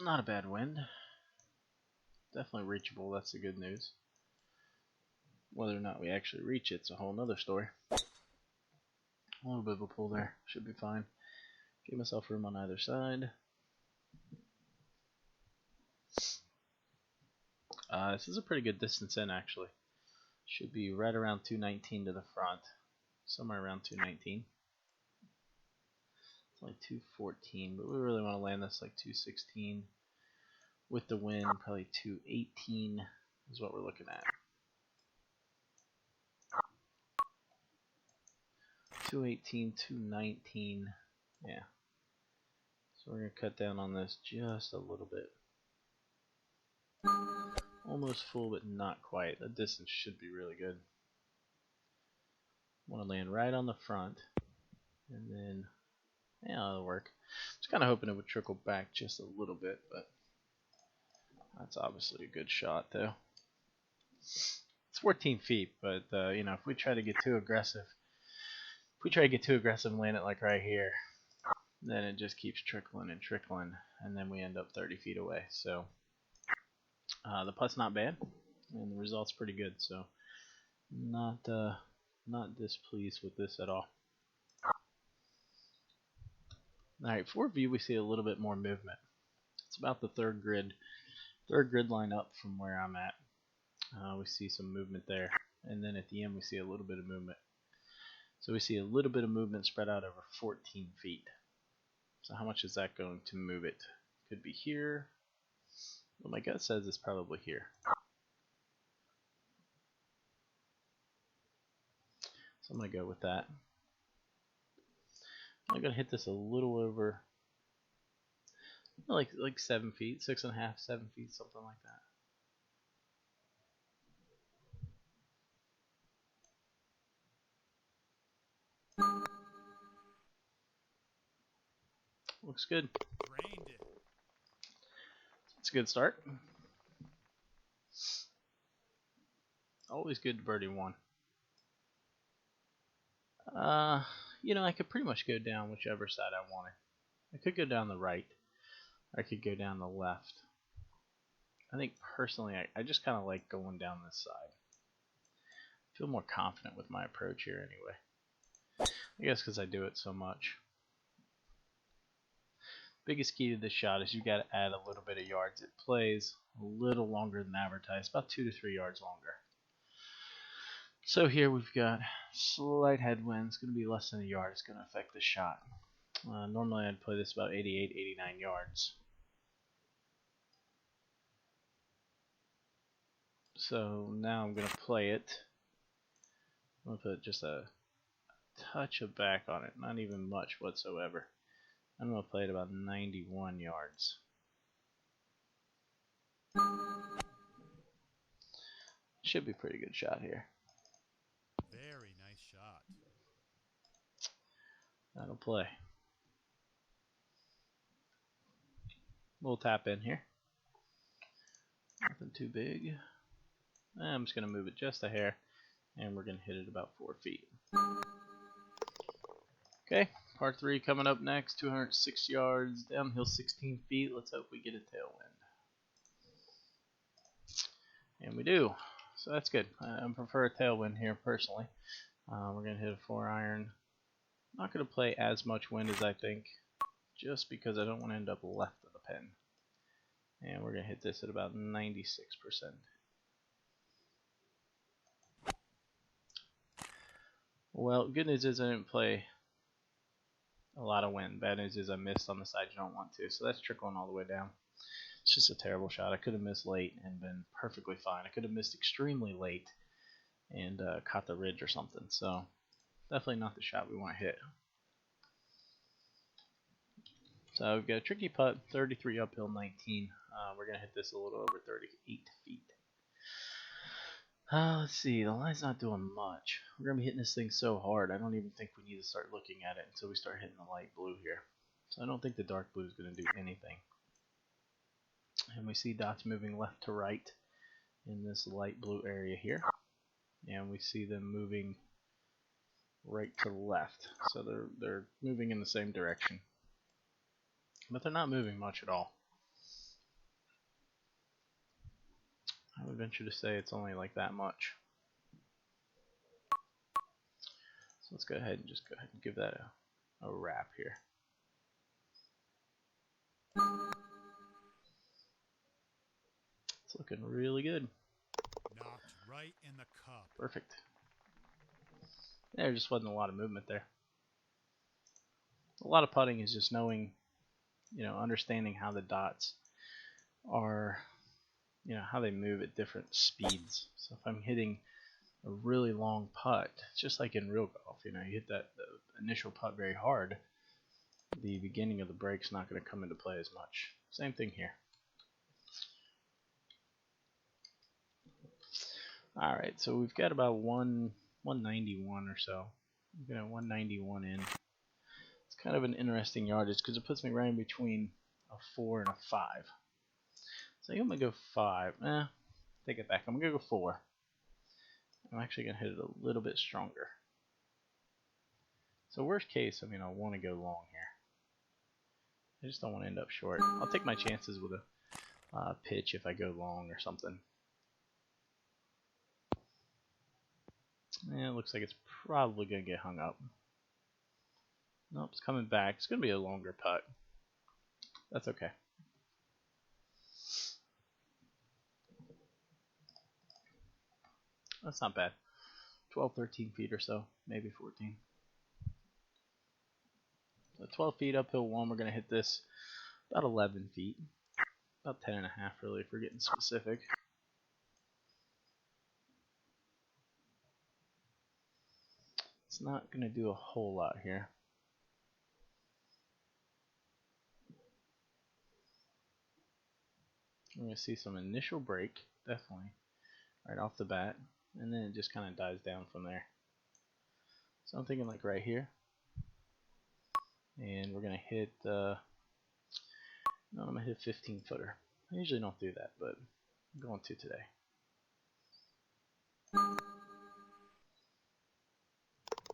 Not a bad wind. Definitely reachable, that's the good news. Whether or not we actually reach it's a whole nother story. A little bit of a pull there, should be fine. Give myself room on either side. This is a pretty good distance in actually. Should be right around 219 to the front. Somewhere around 219. It's like 214, but we really want to land this like 216. With the wind, probably 218 is what we're looking at. 218, 219, yeah. So we're going to cut down on this just a little bit. Almost full, but not quite. The distance should be really good. Want to land right on the front, and then, yeah, that'll work. Just kind of hoping it would trickle back just a little bit, but that's obviously a good shot, though. It's 14 feet, but you know, if we try to get too aggressive, and land it like right here, then it just keeps trickling and trickling, and then we end up 30 feet away. So the putt's not bad, and the result's pretty good. So not displeased with this at all. All right, 4V we see a little bit more movement. It's about the third grid line up from where I'm at. We see some movement there, and then at the end we see a little bit of movement. So we see a little bit of movement spread out over 14 feet. So how much is that going to move it? Could be here. Well, my gut says it's probably here. So I'm going to go with that. I'm going to hit this a little over, like 7 feet, 6.5, 7 feet, something like that. Looks good. It's a good start. Always good to birdie one. You know, I could pretty much go down whichever side I wanted. I could go down the right. I could go down the left. I think personally, I just kind of like going down this side. I feel more confident with my approach here anyway. I guess because I do it so much. Biggest key to this shot is you got to add a little bit of yards. It plays a little longer than advertised, about 2 to 3 yards longer. So here we've got slight headwind. It's going to be less than a yard. It's going to affect the shot. Normally I'd play this about 88, 89 yards. So now I'm going to play it. I'm going to put just a touch of back on it, not even much whatsoever. I'm going to play it about 91 yards. Should be a pretty good shot here. Very nice shot. That'll play. We'll tap in here. Nothing too big. I'm just going to move it just a hair, and we're going to hit it about 4 feet. Okay, par 3 coming up next, 206 yards, downhill 16 feet. Let's hope we get a tailwind. And we do. So that's good. I prefer a tailwind here personally. We're going to hit a 4-iron. Not going to play as much wind as I think, just because I don't want to end up left of the pin. And we're going to hit this at about 96%. Well, good news is I didn't play a lot of wind. Bad news is I missed on the side you don't want to. So that's trickling all the way down. It's just a terrible shot. I could have missed late and been perfectly fine. I could have missed extremely late and caught the ridge or something. So definitely not the shot we want to hit. So we've got a tricky putt, 33 uphill, 19. We're going to hit this a little over 38 feet. Let's see, the line's not doing much. We're going to be hitting this thing so hard, I don't even think we need to start looking at it until we start hitting the light blue here. So I don't think the dark blue is going to do anything. And we see dots moving left to right in this light blue area here. And we see them moving right to left. So they're moving in the same direction. But they're not moving much at all. I would venture to say it's only like that much. So let's go ahead and give that a wrap here. It's looking really good. Knocked right in the cup. Perfect. There just wasn't a lot of movement there. A lot of putting is just knowing, understanding how the dots are, how they move at different speeds. So if I'm hitting a really long putt, it's just like in real golf, you hit the initial putt very hard, the beginning of the break's not going to come into play as much. Same thing here. All right, so we've got about 191 or so. I'm going to 191 in. It's kind of an interesting yardage because it puts me right in between a 4 and a 5. So I'm going to go 5. Take it back. I'm going to go 4. I'm actually going to hit it a little bit stronger. So worst case, I want to go long here. I just don't want to end up short. I'll take my chances with a pitch if I go long or something. It looks like it's probably going to get hung up. Nope, it's coming back. It's going to be a longer putt. That's okay. That's not bad. 12, 13 feet or so, maybe 14. So 12 feet uphill one, we're going to hit this about 11 feet. About 10 and a half really if we're getting specific. It's not going to do a whole lot here. We're going to see some initial break, definitely, right off the bat, and then it just kind of dies down from there. So I'm thinking like right here, and we're going to hit, I'm going to hit a 15 footer. I usually don't do that, but I'm going to today.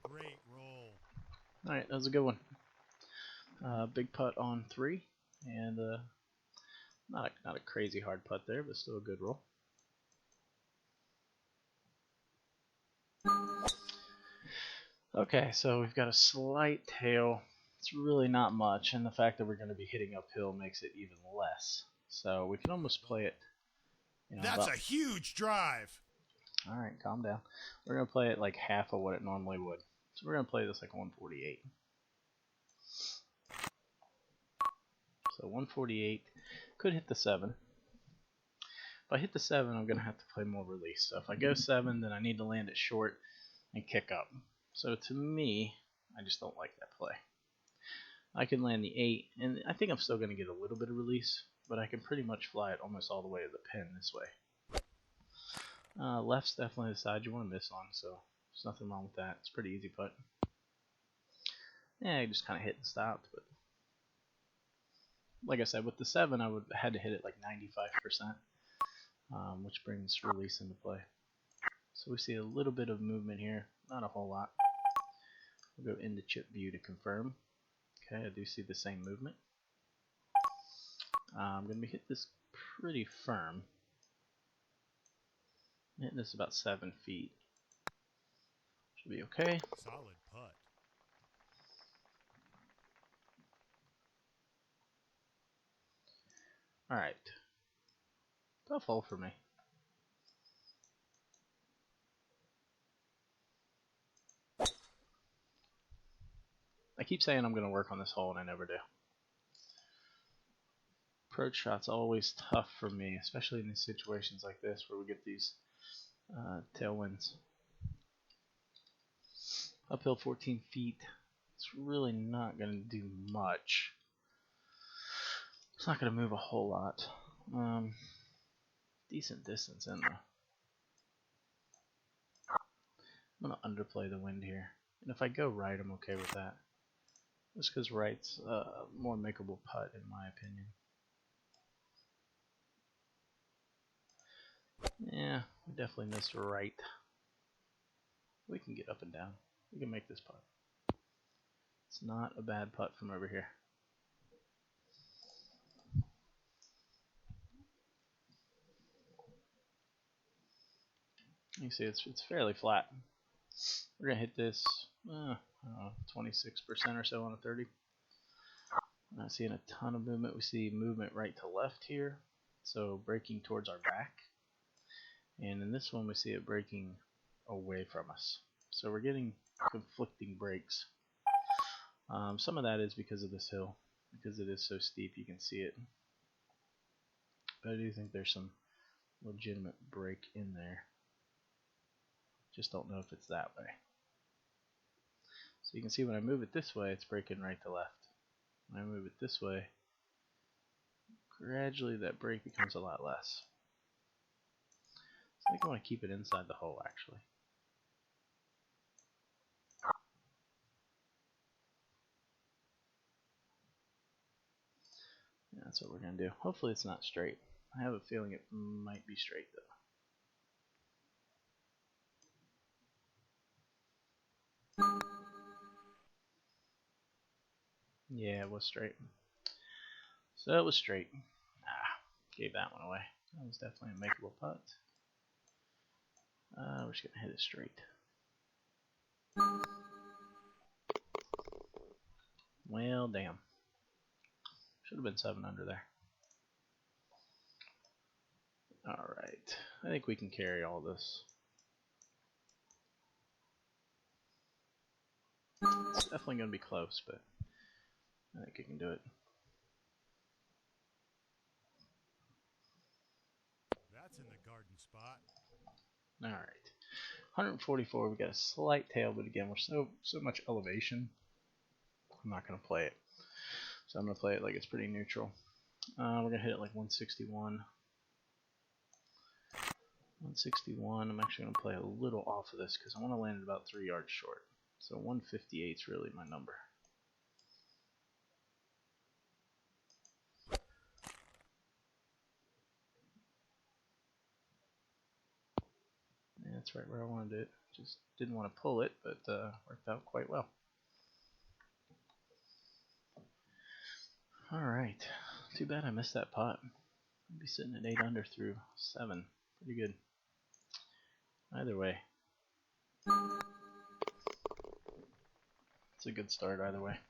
Great roll. Alright, that was a good one. Big putt on 3, and not a crazy hard putt there, but still a good roll. Okay, so we've got a slight tail. It's really not much, and the fact that we're going to be hitting uphill makes it even less. So we can almost play it. That's a huge drive. All right, calm down. We're going to play it like half of what it normally would. So we're going to play this like 148. So 148 could hit the 7. If I hit the 7, I'm going to have to play more release. So if I go 7, then I need to land it short and kick up. So to me, I just don't like that play. I can land the 8, and I think I'm still going to get a little bit of release, but I can pretty much fly it almost all the way to the pin this way. Left's definitely the side you want to miss on, so there's nothing wrong with that. It's a pretty easy putt. Yeah, I just kind of hit and stopped, but like I said, with the 7, I would had to hit it like 95%, which brings release into play. So we see a little bit of movement here, not a whole lot. We'll go into chip view to confirm. Okay, I do see the same movement. I'm going to hit this pretty firm. I'm hitting this about 7 feet. Should be okay. Solid putt. Alright. Tough hole for me. I keep saying I'm going to work on this hole, and I never do. Approach shot's always tough for me, especially in these situations like this where we get these tailwinds. Uphill 14 feet. It's really not going to do much. It's not going to move a whole lot. Decent distance in though. I'm going to underplay the wind here. And if I go right, I'm okay with that. Just because right's a more makeable putt in my opinion. Yeah, we definitely missed right. We can get up and down. We can make this putt. It's not a bad putt from over here. You see it's fairly flat. We're gonna hit this 26% or so on a 30. Not seeing a ton of movement. We see movement right to left here, so breaking towards our back. And in this one we see it breaking away from us. So we're getting conflicting breaks. Some of that is because of this hill, because it is so steep you can see it. But I do think there's some legitimate break in there. Just don't know if it's that way. So you can see when I move it this way, it's breaking right to left. When I move it this way, gradually that break becomes a lot less. So I think I want to keep it inside the hole actually. Yeah, that's what we're going to do. Hopefully it's not straight. I have a feeling it might be straight though. Yeah, it was straight. So it was straight. Gave that one away. That was definitely a makeable putt. We're just going to hit it straight. Well, damn. Should have been 7 under there. Alright. I think we can carry all this. It's definitely going to be close, but I think I can do it. That's in the garden spot. Alright. 144, we got a slight tail, but again, we're so much elevation. I'm not going to play it. So I'm going to play it like it's pretty neutral. We're going to hit it like 161. 161. I'm actually going to play a little off of this because I want to land it about 3 yards short. So 158 is really my number. Yeah, that's right where I wanted it. Just didn't want to pull it, but worked out quite well. Alright. Too bad I missed that pot. I'd be sitting at 8 under through 7. Pretty good. Either way. It's a good start either way.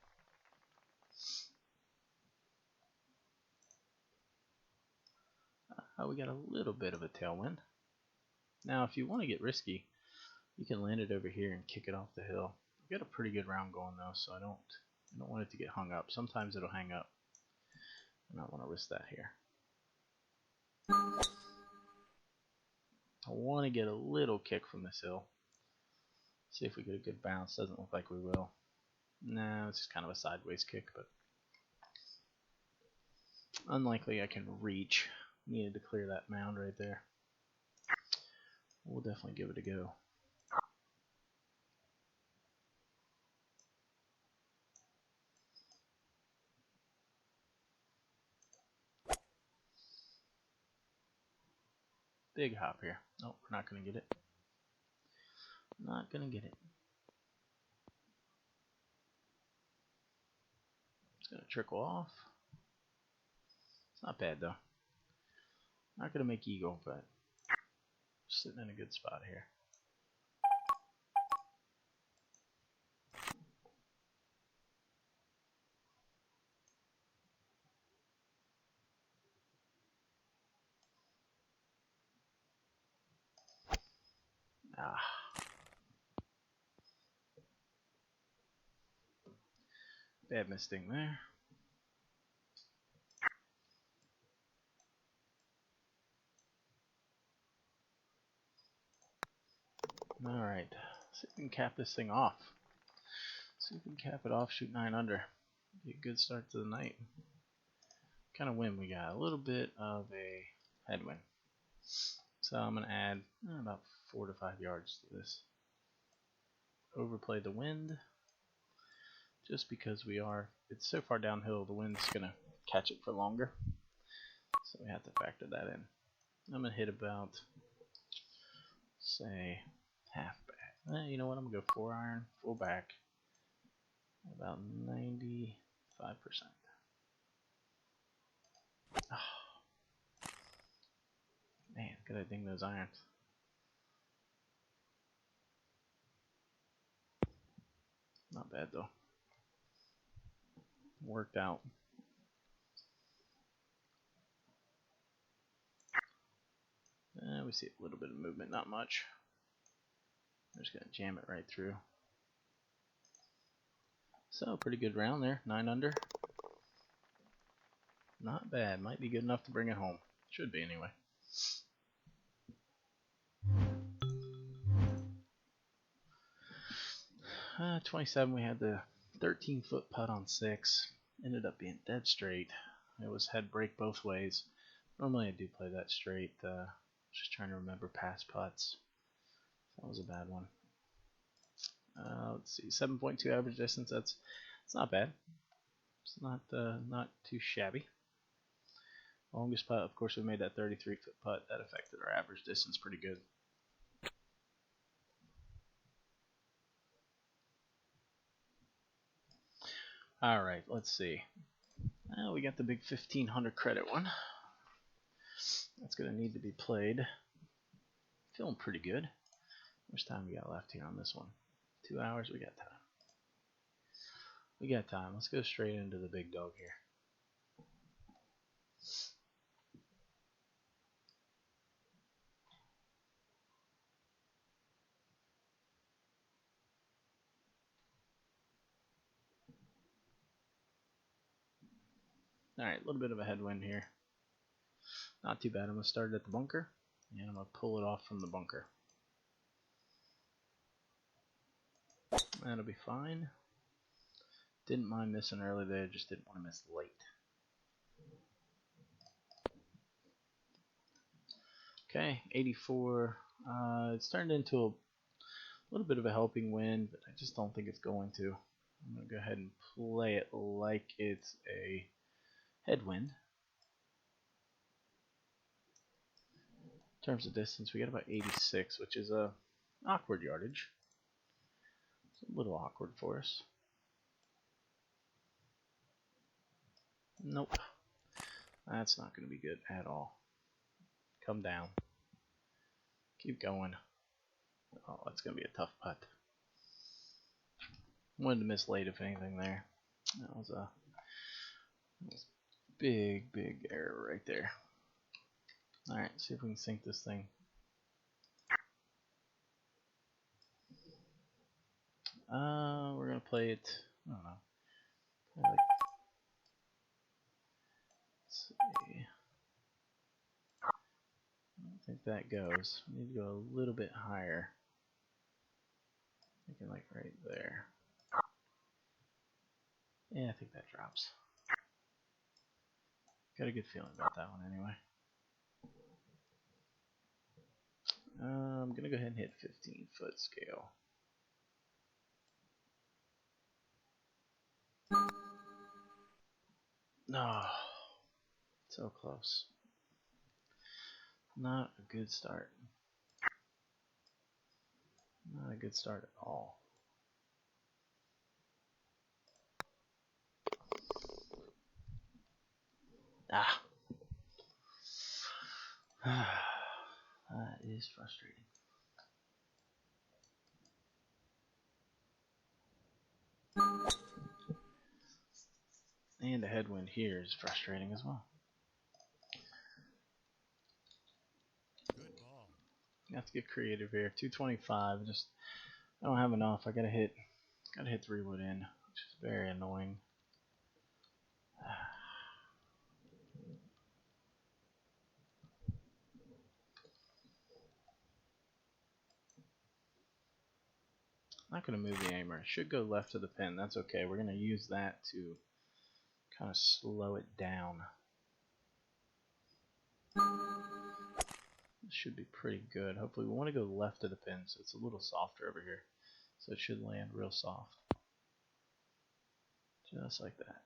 We got a little bit of a tailwind. Now if you want to get risky, you can land it over here and kick it off the hill. I've got a pretty good round going though, so I don't want it to get hung up. Sometimes it'll hang up. I don't want to risk that here. I want to get a little kick from this hill. See if we get a good bounce. Doesn't look like we will. No, it's just kind of a sideways kick, but unlikely I can reach. Needed to clear that mound right there. We'll definitely give it a go. Big hop here. Nope, we're not going to get it. Not going to get it. It's going to trickle off. It's not bad though. Not going to make eagle, but sitting in a good spot here. Bad misting there. Alright, see if we can cap this thing off. See if we can cap it off, shoot 9 under. Be a good start to the night. What kind of wind we got? A little bit of a headwind. So I'm going to add about 4 to 5 yards to this. Overplay the wind. Just because it's so far downhill, the wind's going to catch it for longer. So we have to factor that in. I'm going to hit about, say, half back. You know what? I'm going to go 4 iron, full back. About 95%. Oh. Man, gotta ding those irons. Not bad though. Worked out. We see a little bit of movement, not much. I'm just gonna jam it right through. So pretty good round there, 9 under. Not bad, might be good enough to bring it home. Should be anyway. 27, we had the 13-foot putt on 6. Ended up being dead straight. It was head break both ways. Normally I do play that straight. Just trying to remember past putts. That was a bad one. Let's see, 7.2 average distance. It's not bad. It's not too shabby. Longest putt, of course, we made that 33-foot putt. That affected our average distance pretty good. All right, let's see. We got the big 1500 credit one. That's gonna need to be played. Feeling pretty good. How much time we got left here on this one? 2 hours. We got time. We got time. Let's go straight into the big dog here. Alright, a little bit of a headwind here. Not too bad. I'm going to start it at the bunker, and I'm going to pull it off from the bunker. That'll be fine. Didn't mind missing early there, just didn't want to miss late. Okay, 84. It's turned into a little bit of a helping wind, but I just don't think it's going to. I'm going to go ahead and play it like it's a headwind. In terms of distance, we got about 86, which is a awkward yardage. It's a little awkward for us. Nope. That's not going to be good at all. Come down. Keep going. Oh, that's going to be a tough putt. Wanted to miss late if anything there. That was a big, big error right there. Alright, see if we can sink this thing. We're going to play it, I don't know. Let's see. I don't think that goes. We need to go a little bit higher. Thinking like right there. Yeah, I think that drops. Got a good feeling about that one anyway. I'm going to go ahead and hit 15-foot scale. No. So close. Not a good start. Not a good start at all. Ah. That is frustrating. And a headwind here is frustrating as well. Good ball. You have to get creative here. 225. Just I don't have enough. I gotta hit 3 wood in, which is very annoying. Not gonna move the aimer. It should go left of the pin. That's okay. We're gonna use that to kind of slow it down. This should be pretty good. Hopefully we want to go left of the pin, so it's a little softer over here. So it should land real soft. Just like that.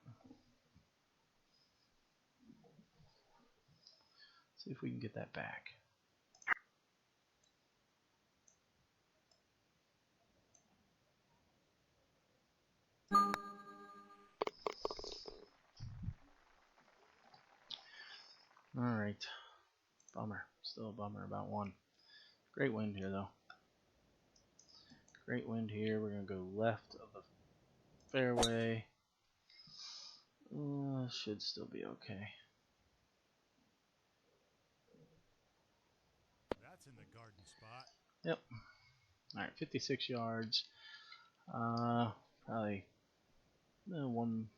See if we can get that back. Alright. Bummer. Still a bummer about one. Great wind here though. Great wind here. We're going to go left of the fairway. Should still be okay. That's in the garden spot. Yep. All right, 56 yards. Probably one,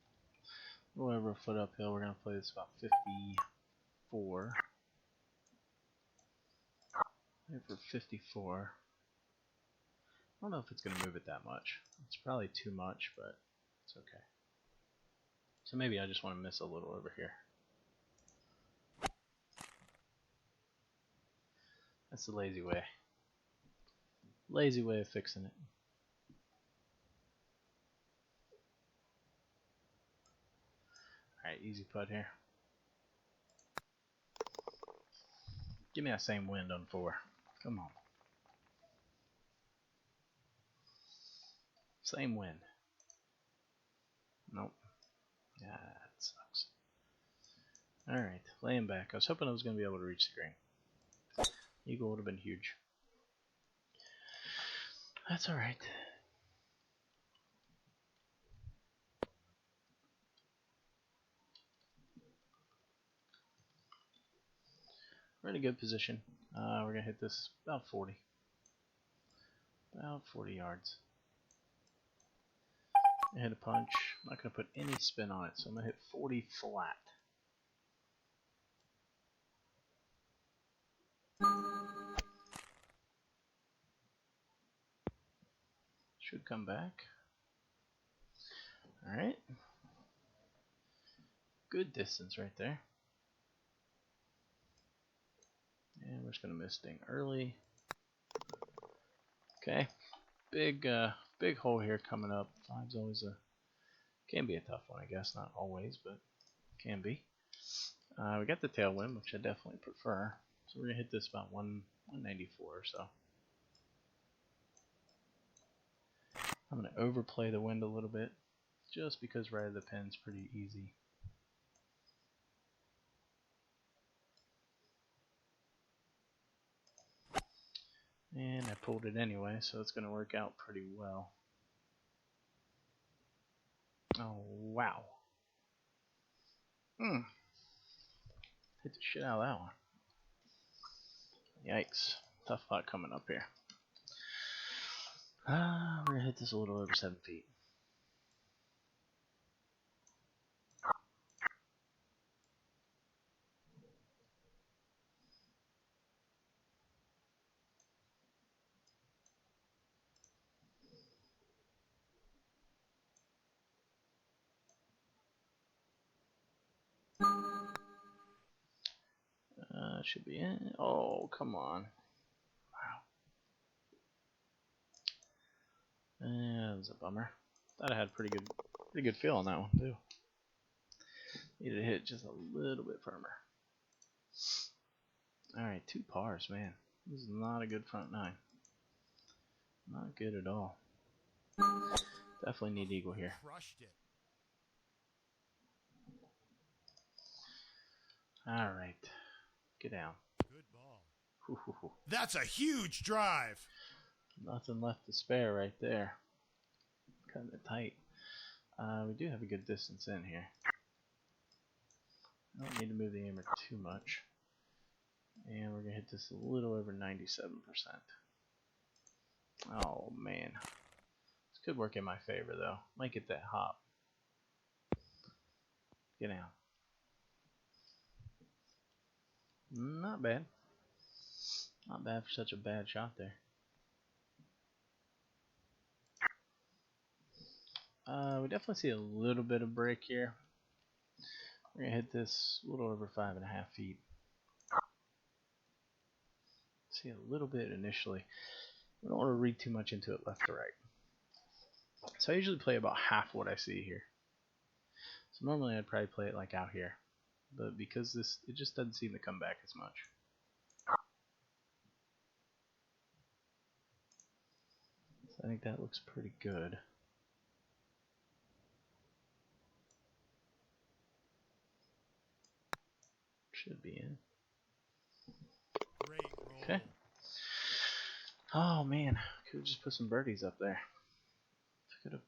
whatever a foot uphill. We're gonna play this about 54. For 54. I don't know if it's gonna move it that much. It's probably too much, but it's okay. So maybe I just want to miss a little over here. That's the lazy way. Lazy way of fixing it. Alright, easy putt here. Give me that same wind on 4. Come on. Same wind. Nope. Yeah, that sucks. Alright, laying back. I was hoping I was going to be able to reach the green. Eagle would have been huge. That's alright. We're in a good position. We're going to hit this about 40. About 40 yards. I hit a punch. I'm not going to put any spin on it, so I'm going to hit 40 flat. Should come back. Alright. Good distance right there. And we're just going to miss Sting early. Okay. Big hole here coming up. 5's always can be a tough one, I guess. Not always, but can be. We got the tailwind, which I definitely prefer. So we're going to hit this about 194 or so. I'm going to overplay the wind a little bit, just because right of the pin's pretty easy. And I pulled it anyway, so it's going to work out pretty well. Oh, wow. Hit the shit out of that one. Yikes. Tough putt coming up here. We're going to hit this a little over 7 feet. Should be in. Oh, come on. Wow. That was a bummer. Thought I had a pretty good feel on that one, too. Needed to hit just a little bit firmer. Alright, 2 pars, man. This is not a good front 9. Not good at all. Definitely need eagle here. Crushed it. Alright. Get down. Good ball. Hoo-hoo-hoo. That's a huge drive. Nothing left to spare right there. Cutting it tight. We do have a good distance in here. I don't need to move the aimer too much. And we're going to hit this a little over 97%. Oh, man. This could work in my favor, though. Might get that hop. Get down. Not bad. Not bad for such a bad shot there. We definitely see a little bit of break here. We're going to hit this a little over 5.5 feet. See a little bit initially. We don't want to read too much into it left to right. So I usually play about half what I see here. So normally I'd probably play it like out here. But because it just doesn't seem to come back as much. So I think that looks pretty good. Should be in. Great roll. Okay. Oh man, could have just put some birdies up there. Could have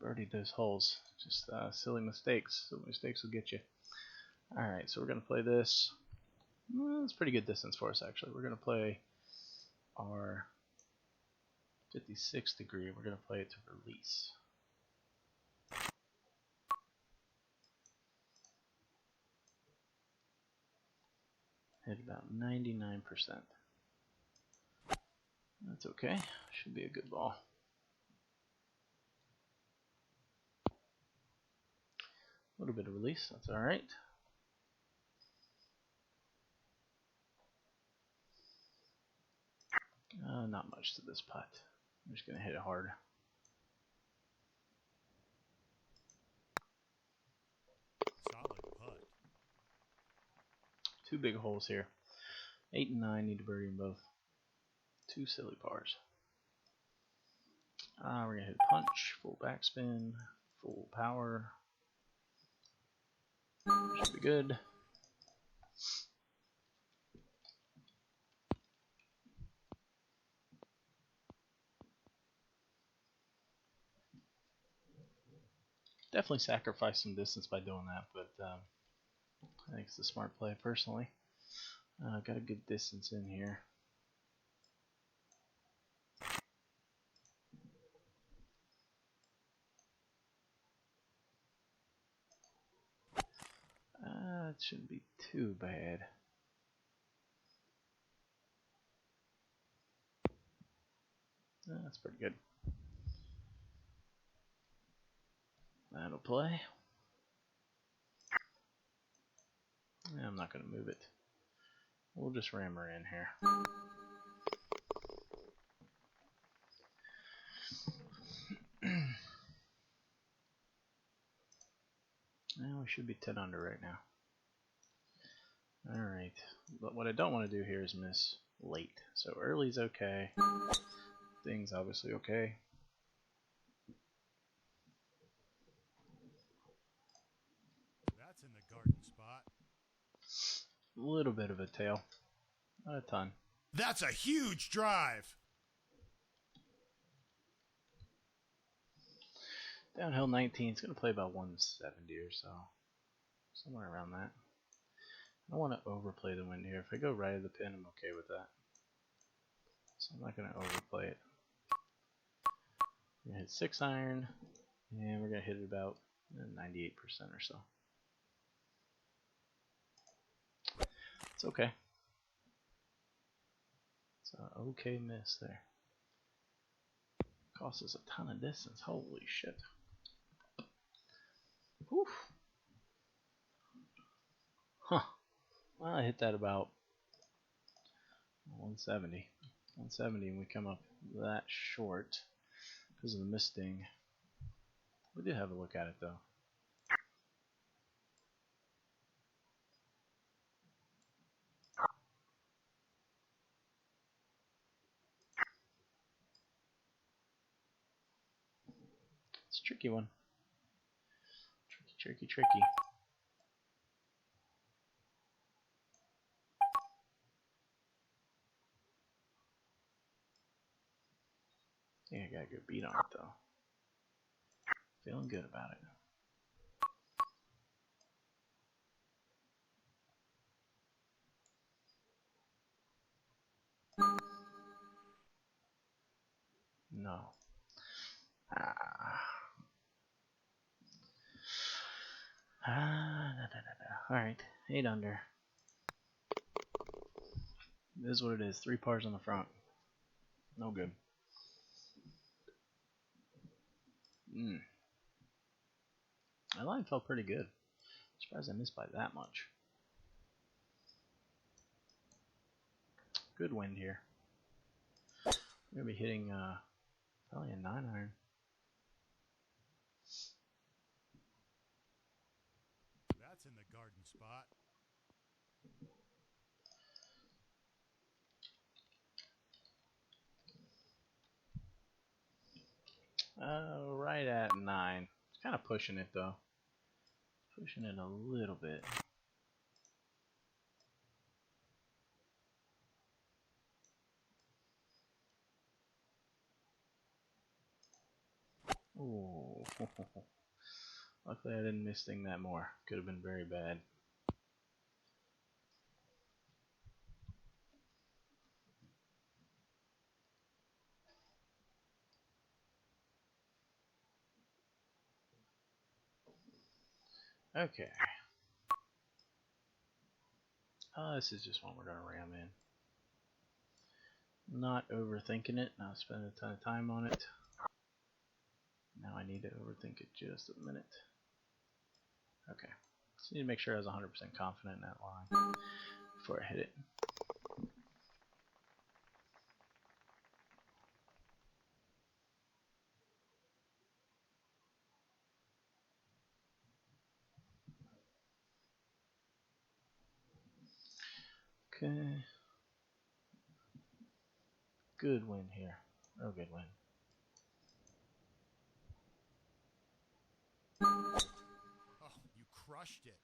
birdied those holes. Just silly mistakes. Silly mistakes will get you. Alright, so we're going to play this. It's pretty good distance for us, actually. We're going to play our 56 degree. We're going to play it to release. Hit about 99%. That's okay. Should be a good ball. A little bit of release. That's alright. Not much to this putt. I'm just going to hit it hard. Solid putt. Two big holes here. 8 and 9 need to birdie them both. Two silly pars. We're going to hit a punch, full backspin, full power. Should be good. Definitely sacrifice some distance by doing that, but I think it's a smart play personally. Got a good distance in here. It shouldn't be too bad. That's pretty good. That'll play. I'm not going to move it. We'll just ram her in here. Well, we should be 10 under right now. Alright, but what I don't want to do here is miss late. So early's okay. Thing's obviously okay. That's in the garden spot. A little bit of a tail. Not a ton. That's a huge drive. Downhill 19, it's going to play about 170 or so. Somewhere around that. I don't want to overplay the wind here. If I go right of the pin, I'm okay with that. So I'm not going to overplay it. We're going to hit 6 iron, and we're going to hit it about 98% or so. It's okay. It's an okay miss there. Cost us a ton of distance. Holy shit. Whew. Huh. Well, I hit that about 170. 170 and we come up that short because of the misting. We did have a look at it though. It's a tricky one. Tricky. Yeah, I got a good beat on it though. Feeling good about it. No. Alright, 8 under. This is what it is. 3 pars on the front. No good. My line felt pretty good. Surprised I missed by that much. Good wind here. We're going to be hitting probably a 9 iron. That's in the garden spot. Right at 9. It's kind of pushing it though. Pushing it a little bit. Ooh. Luckily I didn't miss thing that more. Could have been very bad. Okay. This is just one we're going to ram in. Not overthinking it, not spending a ton of time on it. Now I need to overthink it just a minute. Okay. Just need to make sure I was 100% confident in that line before I hit it. Okay. Good win here. Real good win. Oh, you crushed it.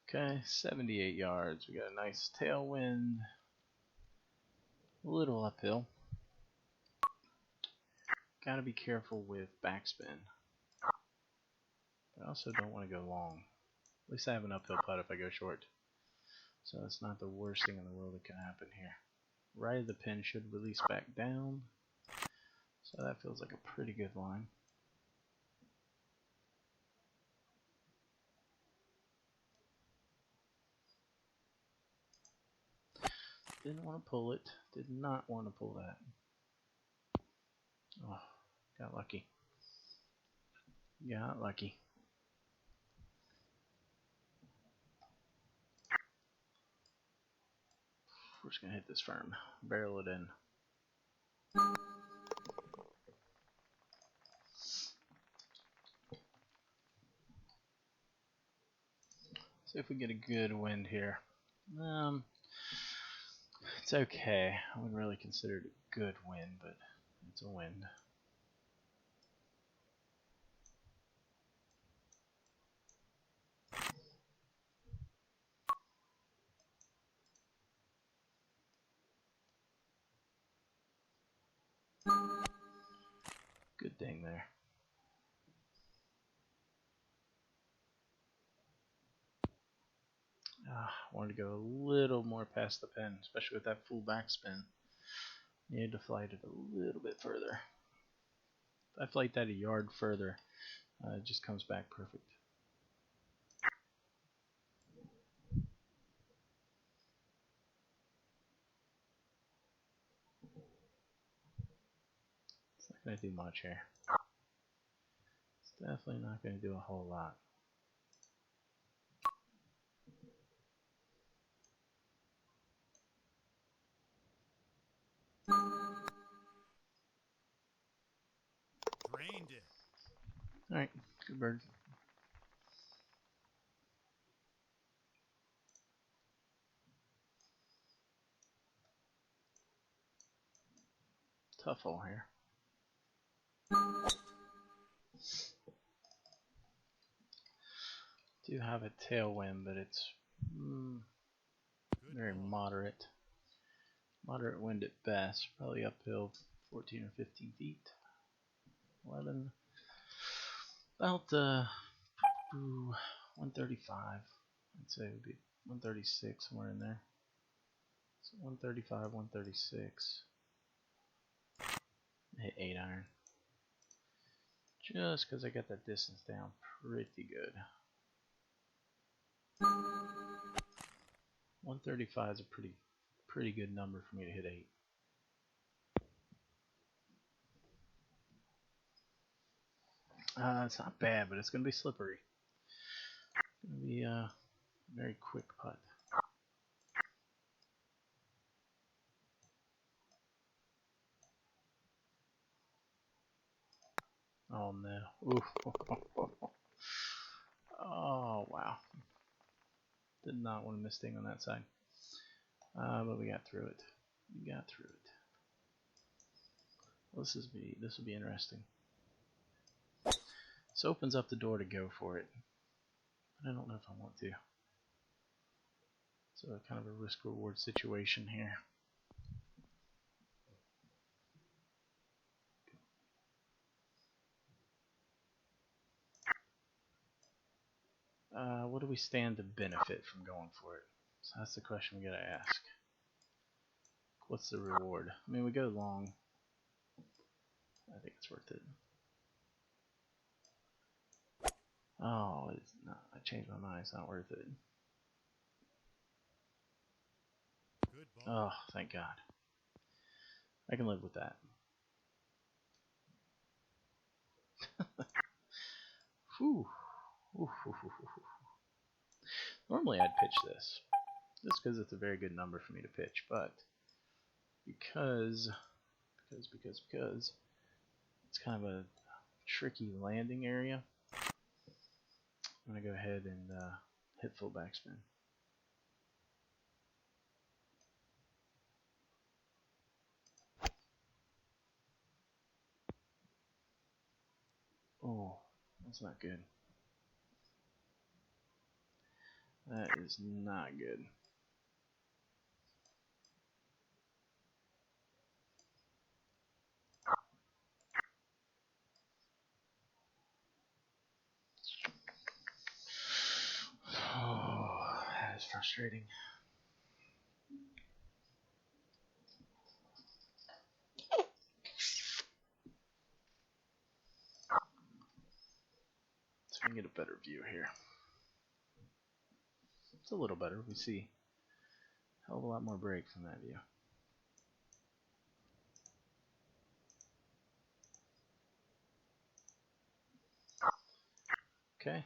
Okay, 78 yards. We got a nice tailwind. A little uphill. Gotta be careful with backspin. But I also don't want to go long. At least I have an uphill putt if I go short. So it's not the worst thing in the world that can happen here. Right of the pin should release back down. So that feels like a pretty good line. Didn't want to pull it. Did not want to pull that. Oh, got lucky. Got lucky. We're just going to hit this firm. Barrel it in. See if we get a good wind here. It's okay. I wouldn't really consider it a good wind, but it's a wind. Good thing there. Wanted to go a little more past the pin, especially with that full backspin. Needed to flight it a little bit further. If I flight that a yard further, it just comes back perfect. It's not going to do much here. It's definitely not going to do a whole lot. Drained it. Alright, good bird. Tough hole here. Do have a tailwind, but it's very moderate. Moderate wind at best. Probably uphill 14 or 15 feet. 11. About 135. I'd say it would be 136, somewhere in there. So 135, 136. Hit 8 iron. Just because I got that distance down pretty good. 135 is a pretty good number for me to hit 8. It's not bad, but it's going to be slippery. It's going to be a very quick putt. Oh no. Ooh. Oh wow. Did not want to miss thing on that side. But we got through it. We got through it. Well, this will be interesting. This opens up the door to go for it. I don't know if I want to. So kind of a risk-reward situation here. What do we stand to benefit from going for it? So that's the question we gotta ask. What's the reward? I mean, we go long. I think it's worth it. Oh, it's not. I changed my mind. It's not worth it. Good ball. Oh, thank God. I can live with that. Whew. Oof, oof, oof, oof. Normally I'd pitch this, just because it's a very good number for me to pitch, but because it's kind of a tricky landing area, I'm gonna go ahead and hit full backspin. Oh, that's not good. That is not good. Oh, that is frustrating. So we can get a better view here. It's a little better. We see a hell of a lot more break from that view. Okay.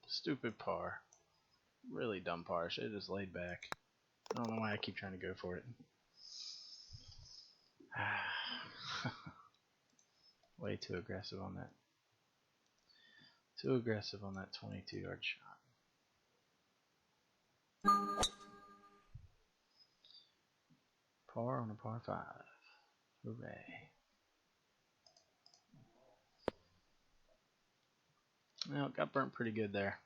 Stupid par. Really dumb par. Should have just laid back. I don't know why I keep trying to go for it. Way too aggressive on that. Too aggressive on that 22-yard shot. Par on a par 5. Hooray. Well, it got burnt pretty good there.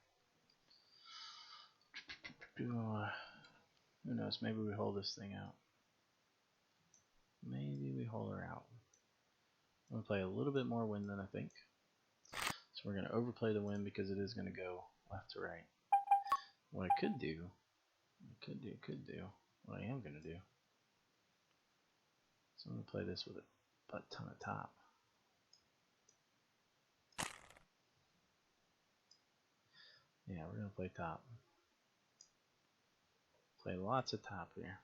Who knows? Maybe we hold this thing out. Maybe we hold her out. I'm going to play a little bit more wind than I think. So we're going to overplay the wind because it is going to go left to right. What I could do, what I am going to do, so I'm going to play this with a butt ton of top. Yeah, we're going to play top. Play lots of top here.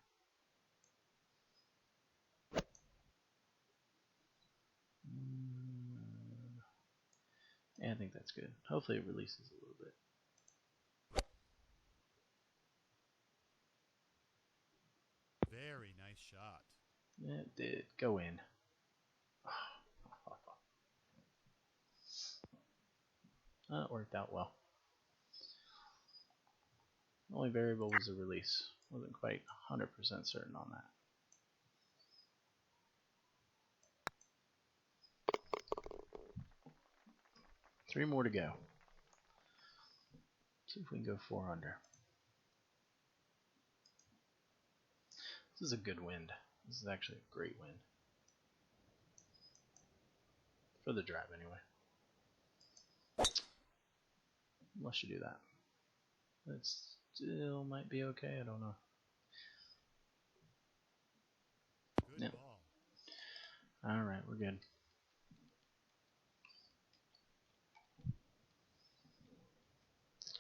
Yeah, I think that's good. Hopefully it releases a little bit. Very nice shot. Yeah, it did. Go in. That worked out well. The only variable was the release. Wasn't quite 100% certain on that. Three more to go. See if we can go 4 under. This is a good wind. This is actually a great wind. For the drive, anyway. Unless you do that. That still might be okay. I don't know. Good Yep. ball. Alright, we're good.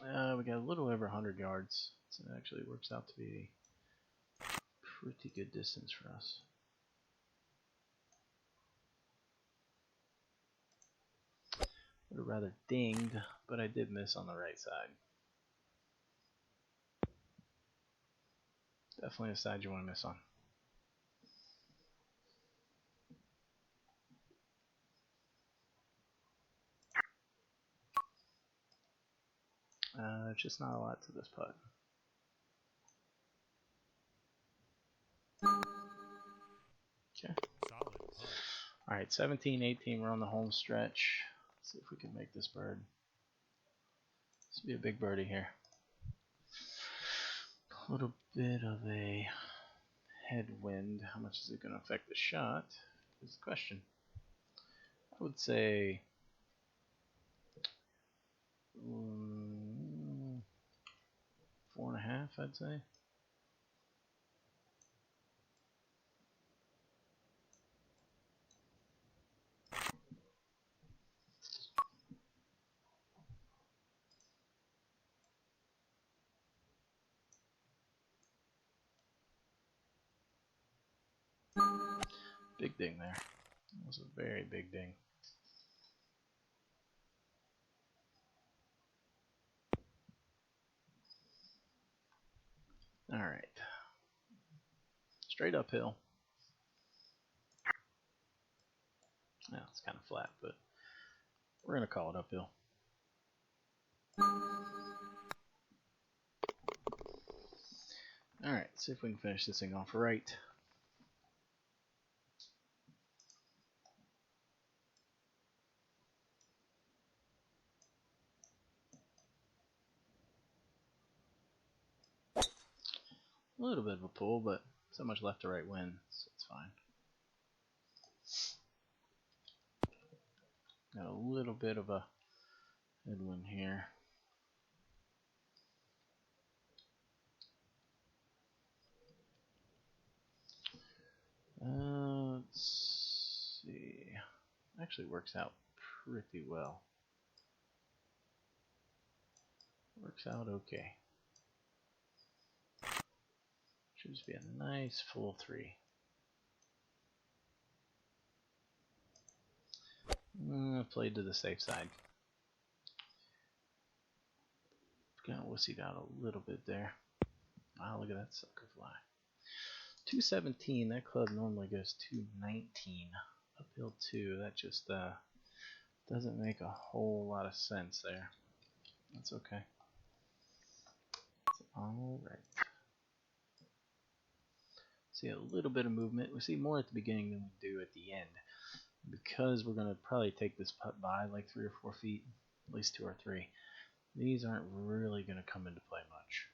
We got a little over 100 yards. So it actually works out to be a pretty good distance for us. Would have rather dinged, but I did miss on the right side. Definitely a side you want to miss on. just not a lot to this putt. Okay. Solid putt. All right, 17, 18. We're on the home stretch. Let's see if we can make this bird. This will be a big birdie here. A little bit of a headwind. How much is it going to affect the shot? Is the question. I would say 4.5. I'd say. Big ding there. That was a very big ding. All right. Straight uphill. Well, it's kind of flat, but we're going to call it uphill. All right, see if we can finish this thing off right. A little bit of a pull, but so much left to right wind, so it's fine. Got a little bit of a headwind here. Let's see. Actually works out pretty well. Works out okay. Should just be a nice full 3. Played to the safe side. Got wussied out a little bit there. Wow, look at that sucker fly. 217. That club normally goes 219. Uphill 2. That just doesn't make a whole lot of sense there. That's okay. All right. See a little bit of movement. We see more at the beginning than we do at the end. Because we're going to probably take this putt by like 3 or 4 feet, at least 2 or 3. These aren't really going to come into play much.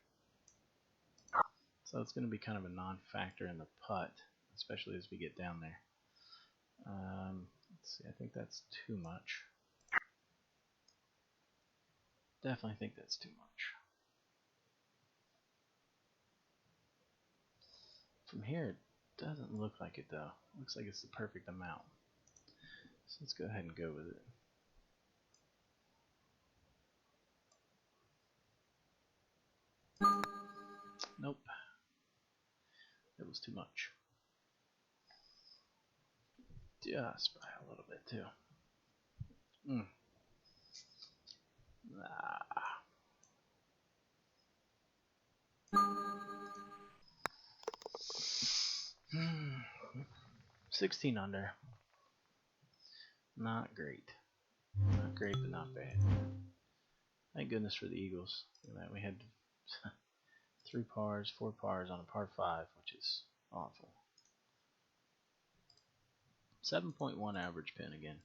So it's going to be kind of a non-factor in the putt, especially as we get down there. Let's see, I think that's too much. Definitely think that's too much. From here, it doesn't look like it though. It looks like it's the perfect amount. So let's go ahead and go with it. Nope. It was too much. Just by a little bit too. Ah. 16 under. Not great. Not great, but not bad. Thank goodness for the Eagles. Look at that. We had 3 pars, 4 pars on a par 5, which is awful. 7.1 average pin again.